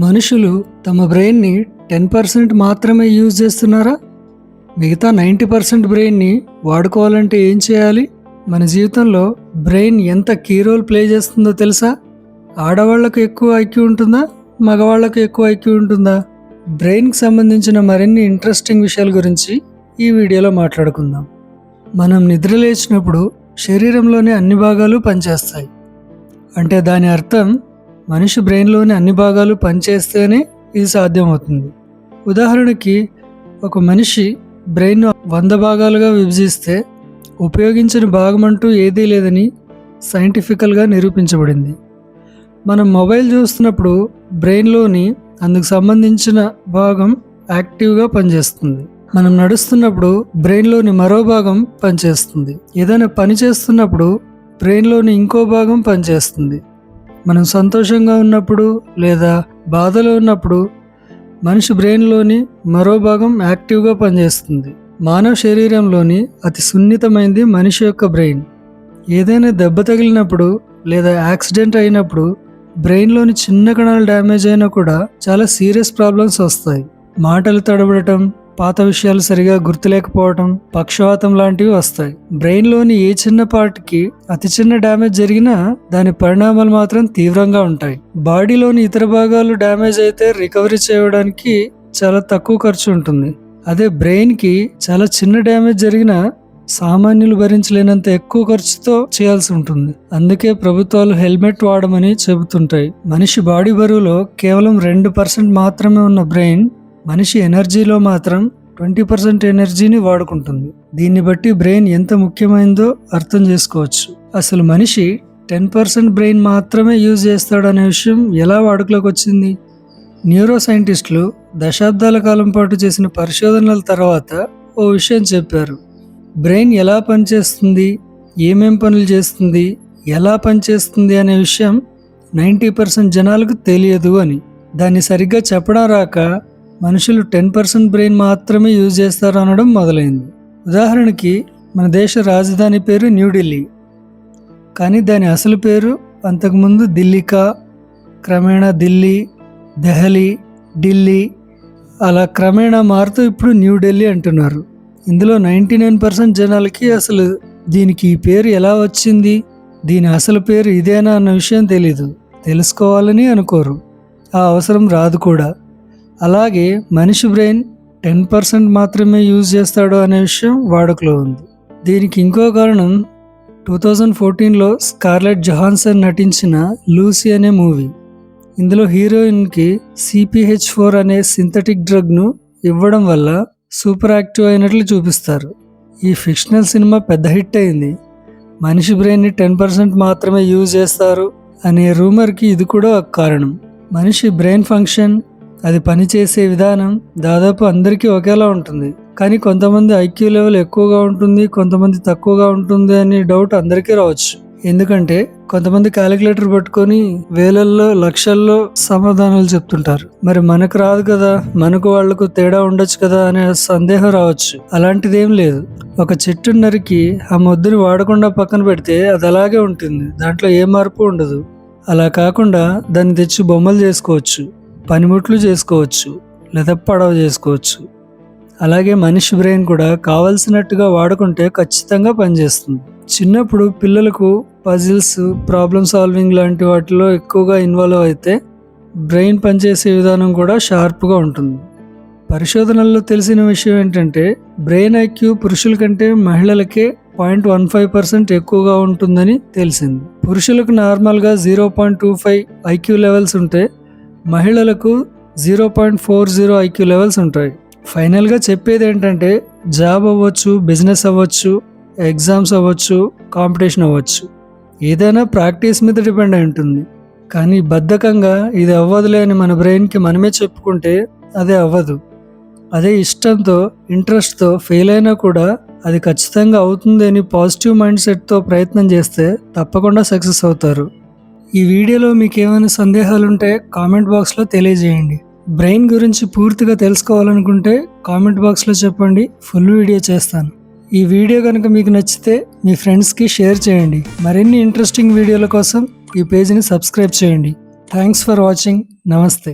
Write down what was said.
మనుషులు తమ బ్రెయిన్ని 10% మాత్రమే యూజ్ చేస్తున్నారా? మిగతా 90% బ్రెయిన్ని వాడుకోవాలంటే ఏం చేయాలి? మన జీవితంలో బ్రెయిన్ ఎంత కీ రోల్ ప్లే చేస్తుందో తెలుసా? ఆడవాళ్లకు ఎక్కువ ఐక్యూ ఉంటుందా? మగవాళ్లకు ఎక్కువ ఐక్యూ ఉంటుందా? బ్రెయిన్కి సంబంధించిన మరిన్ని ఇంట్రెస్టింగ్ విషయాల గురించి ఈ వీడియోలో మాట్లాడుకుందాం. మనం నిద్ర లేచినప్పుడు శరీరంలోని అన్ని భాగాలు పనిచేస్తాయి. అంటే దాని అర్థం మనిషి బ్రెయిన్లోని అన్ని భాగాలు పనిచేస్తేనే ఇది సాధ్యమవుతుంది. ఉదాహరణకి ఒక మనిషి బ్రెయిన్ 100 భాగాలుగా విభజిస్తే ఉపయోగించిన భాగం అంటూ ఏదీ లేదని సైంటిఫికల్గా నిరూపించబడింది. మనం మొబైల్ చూస్తున్నప్పుడు బ్రెయిన్లోని అందుకు సంబంధించిన భాగం యాక్టివ్గా పనిచేస్తుంది. మనం నడుస్తున్నప్పుడు బ్రెయిన్లోని మరో భాగం పనిచేస్తుంది. ఏదైనా పని చేస్తున్నప్పుడు బ్రెయిన్లోని ఇంకో భాగం పనిచేస్తుంది. మనం సంతోషంగా ఉన్నప్పుడు లేదా బాధలో ఉన్నప్పుడు మనిషి బ్రెయిన్లోని మరో భాగం యాక్టివ్గా పనిచేస్తుంది. మానవ శరీరంలోని అతి సున్నితమైనది మనిషి యొక్క బ్రెయిన్. ఏదైనా దెబ్బ తగిలినప్పుడు లేదా యాక్సిడెంట్ అయినప్పుడు బ్రెయిన్లోని చిన్న కణాలు డ్యామేజ్ అయినా కూడా చాలా సీరియస్ ప్రాబ్లమ్స్ వస్తాయి. మాటలు తడబడటం, పాత విషయాలు సరిగా గుర్తులేకపోవటం, పక్షవాతం లాంటివి వస్తాయి. బ్రెయిన్లోని ఏ చిన్న పార్ట్కి అతి చిన్న డ్యామేజ్ జరిగినా దాని పరిణామాలు మాత్రం తీవ్రంగా ఉంటాయి. బాడీలోని ఇతర భాగాలు డ్యామేజ్ అయితే రికవరీ చేయడానికి చాలా తక్కువ ఖర్చు ఉంటుంది. అదే బ్రెయిన్కి చాలా చిన్న డ్యామేజ్ జరిగినా సామాన్యులు భరించలేనంత ఎక్కువ ఖర్చుతో చేయాల్సి ఉంటుంది. అందుకే ప్రభుత్వాలు హెల్మెట్ వాడమని చెబుతుంటాయి. మనిషి బాడీ బరువులో కేవలం 2% మాత్రమే ఉన్న బ్రెయిన్ మనిషి ఎనర్జీలో మాత్రం 20% ఎనర్జీని వాడుకుంటుంది. దీన్ని బట్టి బ్రెయిన్ ఎంత ముఖ్యమైనదో అర్థం చేసుకోవచ్చు. అసలు మనిషి 10% బ్రెయిన్ మాత్రమే యూజ్ చేస్తాడనే విషయం ఎలా వాడుకలోకి వచ్చింది? న్యూరో సైంటిస్టులు దశాబ్దాల కాలం పాటు చేసిన పరిశోధనల తర్వాత ఓ విషయం చెప్పారు. బ్రెయిన్ ఎలా పనిచేస్తుంది, ఏమేం పనులు చేస్తుంది, ఎలా పనిచేస్తుంది అనే విషయం 90% జనాలకు తెలియదు అని. దాన్ని సరిగ్గా చెప్పడం రాక మనుషులు 10% బ్రెయిన్ మాత్రమే యూజ్ చేస్తారు అనడం మొదలైంది. ఉదాహరణకి మన దేశ రాజధాని పేరు న్యూఢిల్లీ, కానీ దాని అసలు పేరు అంతకుముందు దిల్లీకా, క్రమేణా దిల్లీ, దెహలీ, ఢిల్లీ, అలా క్రమేణా మారుతూ ఇప్పుడు న్యూఢిల్లీ అంటున్నారు. ఇందులో 99% జనాలకి అసలు దీనికి ఈ పేరు ఎలా వచ్చింది, దీని అసలు పేరు ఇదేనా అన్న విషయం తెలీదు. తెలుసుకోవాలని అనుకోరు, ఆ అవసరం రాదు కూడా. అలాగే మనిషి బ్రెయిన్ 10% మాత్రమే యూజ్ చేస్తాడు అనే విషయం వాడుకలో ఉంది. దీనికి ఇంకో కారణం 2014లో స్కార్లెట్ జొహాన్సన్ నటించిన లూసీ అనే మూవీ. ఇందులో హీరోయిన్కి CPH4 అనే సింథటిక్ డ్రగ్ను ఇవ్వడం వల్ల సూపర్ యాక్టివ్ అయినట్లు చూపిస్తారు. ఈ ఫిక్షనల్ సినిమా పెద్ద హిట్ అయింది. మనిషి బ్రెయిన్ని 10% మాత్రమే యూజ్ చేస్తారు అనే రూమర్కి ఇది కూడా ఒక కారణం. మనిషి బ్రెయిన్ ఫంక్షన్, అది పనిచేసే విధానం దాదాపు అందరికీ ఒకేలా ఉంటుంది. కానీ కొంతమంది ఐక్యూ లెవెల్ ఎక్కువగా ఉంటుంది, కొంతమంది తక్కువగా ఉంటుంది అనే డౌట్ అందరికీ రావచ్చు. ఎందుకంటే కొంతమంది క్యాలిక్యులేటర్ పట్టుకొని వేలల్లో లక్షల్లో సమాధానాలు చెప్తుంటారు. మరి మనకు రాదు కదా, మనకు వాళ్లకు తేడా ఉండొచ్చు కదా అనే సందేహం రావచ్చు. అలాంటిదేం లేదు. ఒక చెట్టు నరికి ఆ మొద్దుని వాడకుండా పక్కన పెడితే అది అలాగే ఉంటుంది, దాంట్లో ఏ మార్పు ఉండదు. అలా కాకుండా దాన్ని తెచ్చి బొమ్మలు చేసుకోవచ్చు, పనిముట్లు చేసుకోవచ్చు, లేదా పడవ చేసుకోవచ్చు. అలాగే మనిషి బ్రెయిన్ కూడా కావలసినట్టుగా వాడుకుంటే ఖచ్చితంగా పనిచేస్తుంది. చిన్నప్పుడు పిల్లలకు పజిల్స్, ప్రాబ్లమ్ సాల్వింగ్ లాంటి వాటిలో ఎక్కువగా ఇన్వాల్వ్ అయితే బ్రెయిన్ పనిచేసే విధానం కూడా షార్ప్గా ఉంటుంది. పరిశోధనల్లో తెలిసిన విషయం ఏంటంటే బ్రెయిన్ ఐక్యూ పురుషుల కంటే మహిళలకే 0.15% ఎక్కువగా ఉంటుందని తెలిసింది. పురుషులకు నార్మల్గా 0.25 ఐక్యూ లెవెల్స్ ఉంటే మహిళలకు 0.40 ఐక్యూ లెవెల్స్ ఉంటాయి. ఫైనల్గా చెప్పేది ఏంటంటే జాబ్ అవ్వచ్చు, బిజినెస్ అవ్వచ్చు, ఎగ్జామ్స్ అవ్వచ్చు, కాంపిటీషన్ అవ్వచ్చు, ఏదైనా ప్రాక్టీస్ మీద డిపెండ్ అయి ఉంటుంది. కానీ బద్ధకంగా ఇది అవ్వదులే అని మన బ్రెయిన్కి మనమే చెప్పుకుంటే అదే అవ్వదు. అదే ఇష్టంతో, ఇంట్రెస్ట్తో ఫెయిల్ అయినా కూడా అది ఖచ్చితంగా అవుతుంది అని పాజిటివ్ మైండ్ సెట్తో ప్రయత్నం చేస్తే తప్పకుండా సక్సెస్ అవుతారు. ఈ వీడియోలో మీకు ఏమైనా సందేహాలుంటే కామెంట్ బాక్స్లో తెలియజేయండి. బ్రెయిన్ గురించి పూర్తిగా తెలుసుకోవాలనుకుంటే కామెంట్ బాక్స్లో చెప్పండి, ఫుల్ వీడియో చేస్తాను. ఈ వీడియో కనుక మీకు నచ్చితే మీ ఫ్రెండ్స్కి షేర్ చేయండి. మరిన్ని ఇంట్రెస్టింగ్ వీడియోల కోసం ఈ పేజ్ని సబ్స్క్రైబ్ చేయండి. Thanks for watching. నమస్తే.